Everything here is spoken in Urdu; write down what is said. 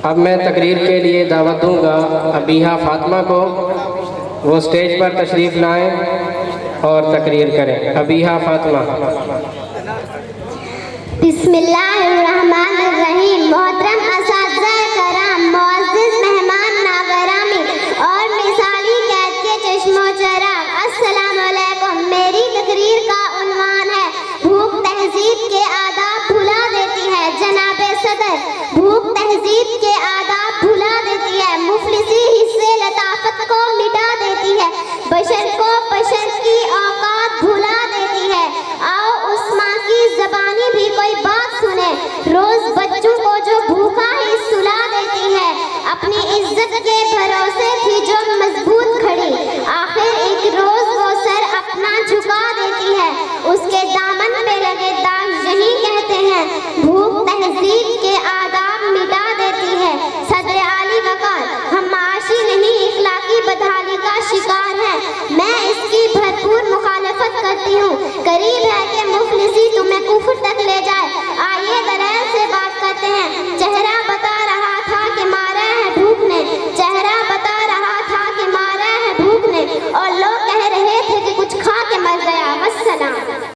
اب میں تقریر کے لیے دعوت دوں گا ابیحہ فاطمہ کو، وہ سٹیج پر تشریف لائیں اور تقریر کریں۔ ابیحہ فاطمہ۔ بسم اللہ الرحمن الرحیم۔ محترم اساتذہ کرام، معزز مہمان ناگرامی اور مثالی قید کے چشم و چراغ، السلام علیکم۔ میری تقریر کا عنوان ہے بھوک تہذیب کے آداب بھلا دیتی ہے۔ جناب صدر، بھوک تہذیب کے آداب بھلا دیتی ہے، مفلسی حصے لطافت کو مٹا دیتی ہے، بشر کو بشر کی اوقات بھلا دیتی ہے۔ آؤ اس ماں کی زبانی بھی کوئی بات سنے، روز بچوں کو جو بھوکا ہی سلا دیتی ہے، اپنی عزت کے بھروسے تھی جو مضبوط کھڑی، آخر ایک روز وہ سر اپنا جھکا دیتی ہے، اس کے دامن پہ لگے داغ یہی کہتے ہیں بھوک تہذیب کے آداب مٹا دیتی ہے۔ صدر عالی وقار، ہم معاشی نہیں اخلاقی بدحالی کا شکار ہیں، میں اس کی بھرپور مخالفت کرتی ہوں۔ قریب ہے کہ مفلسی تمہیں کفر تک لے جائے،